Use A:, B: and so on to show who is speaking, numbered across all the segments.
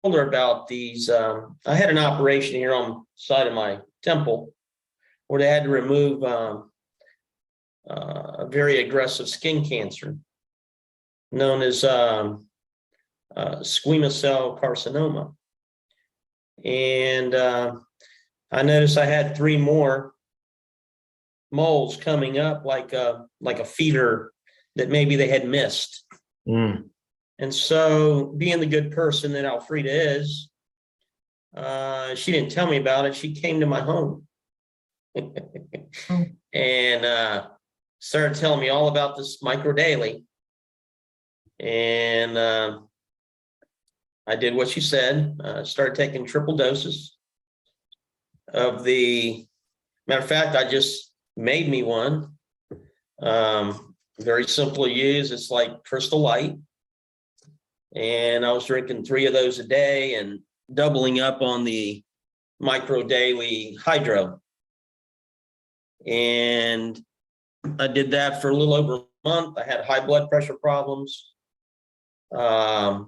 A: told her about these. I had an operation here on the side of my temple where they had to remove a very aggressive skin cancer known as squamous cell carcinoma. And I noticed I had 3 more moles coming up like a feeder that maybe they had missed.
B: Mm.
A: And so, being the good person that Alfreda is, she didn't tell me about it. She came to my home and started telling me all about this micro daily. And I did what she said. Started taking triple doses of the. Matter of fact, I just made me one. Very simple to use. It's like Crystal Light. And I was drinking 3 of those a day and doubling up on the micro daily hydro. And I did that for a little over a month. I had high blood pressure problems. I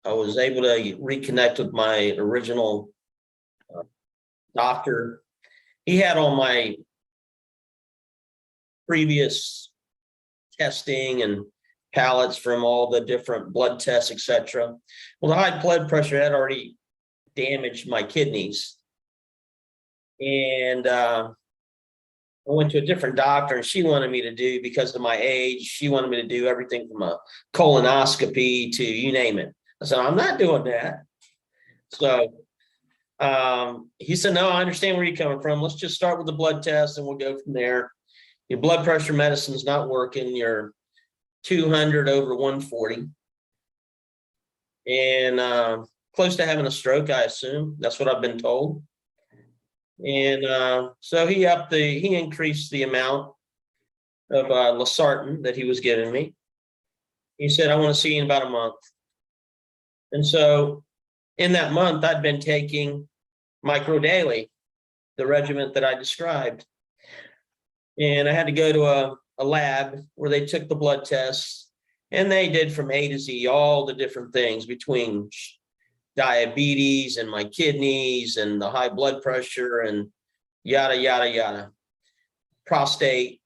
A: was able to reconnect with my original doctor. He had all my previous testing and pallets from all the different blood tests, etc. Well, the high blood pressure had already damaged my kidneys. And I went to a different doctor, and she wanted me to do, because of my age, she wanted me to do everything from a colonoscopy to you name it. I said, I'm not doing that. So he said, no, I understand where you're coming from. Let's just start with the blood test and we'll go from there. Your blood pressure medicine's not working. You're 200 over 140 and close to having a stroke, I assume. That's what I've been told. And so he increased the amount of losartan that he was giving me. He said, I want to see you in about a month. And so in that month, I'd been taking micro daily, the regimen that I described. And I had to go to a lab where they took the blood tests, and they did from A to Z all the different things between diabetes and my kidneys and the high blood pressure and yada, yada, yada, prostate.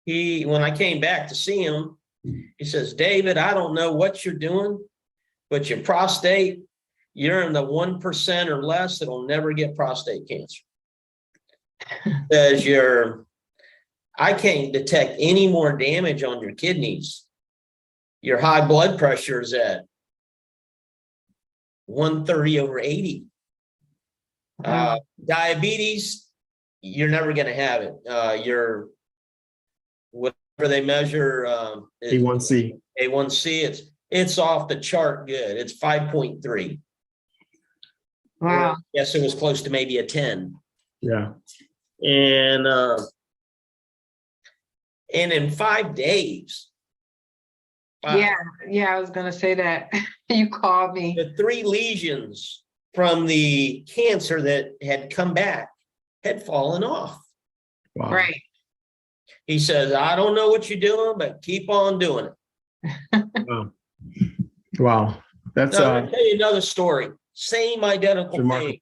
A: When I came back to see him, he says, David, I don't know what you're doing, but your prostate, you're in the 1% or less that'll never get prostate cancer. As I can't detect any more damage on your kidneys. Your high blood pressure is at 130 over 80. Diabetes, you're never going to have it. Your whatever they measure,
B: A1C.
A: A1C, it's off the chart good. It's 5.3.
C: Wow.
A: Yes, it was close to maybe a 10.
B: Yeah.
A: And in 5 days.
C: Yeah, I was gonna say that. You called me.
A: The 3 lesions from the cancer that had come back had fallen off.
B: Wow.
C: Right.
A: He says, I don't know what you're doing, but keep on doing it.
B: Wow. Wow. That's
A: Now, I'll tell you another story. Same identical
B: remarkable.
A: thing.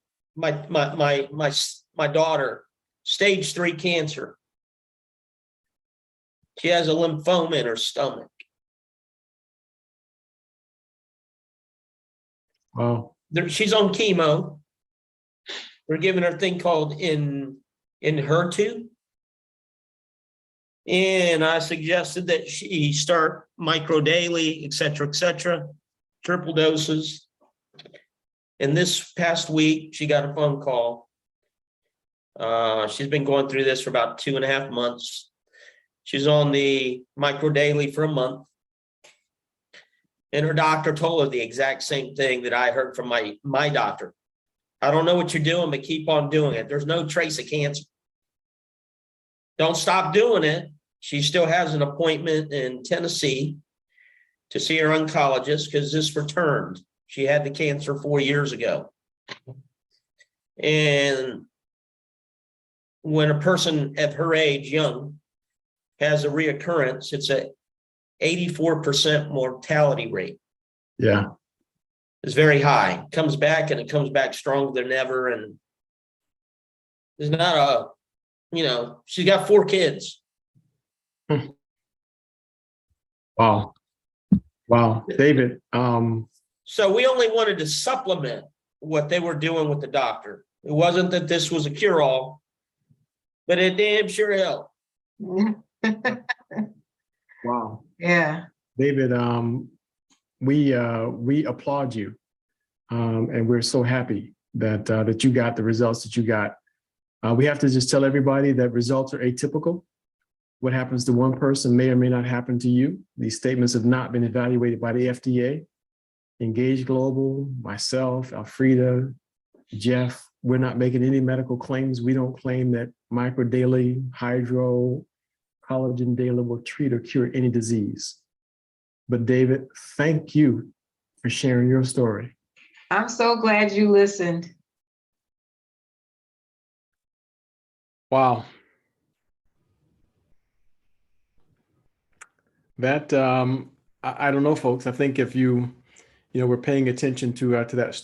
A: My daughter, stage 3 cancer. She has a lymphoma in her stomach.
B: Wow.
A: She's on chemo. We're giving her a thing called Enhertu. And I suggested that she start micro daily, et cetera, triple doses. And this past week, she got a phone call. She's been going through this for about 2.5 months. She's on the micro daily for a month. And her doctor told her the exact same thing that I heard from my doctor. I don't know what you're doing, but keep on doing it. There's no trace of cancer. Don't stop doing it. She still has an appointment in Tennessee to see her oncologist because this returned. She had the cancer 4 years ago. And when a person at her age, young, has a reoccurrence, it's a 84% mortality rate.
B: Yeah.
A: is very high. Comes back and it comes back stronger than ever. And there's not a, she's got 4 kids.
B: Wow. Wow. David,
A: So we only wanted to supplement what they were doing with the doctor. It wasn't that this was a cure-all, but it damn sure helped.
B: wow.
C: Yeah.
B: David, we applaud you. And we're so happy that you got the results that you got. We have to just tell everybody that results are atypical. What happens to one person may or may not happen to you. These statements have not been evaluated by the FDA. Engage Global, myself, Alfreda, Jeff, we're not making any medical claims. We don't claim that micro daily, hydro, collagen daily will treat or cure any disease. But David, thank you for sharing your story.
C: I'm so glad you listened.
B: Wow. That, I don't know, folks. I think if you were paying attention to that story,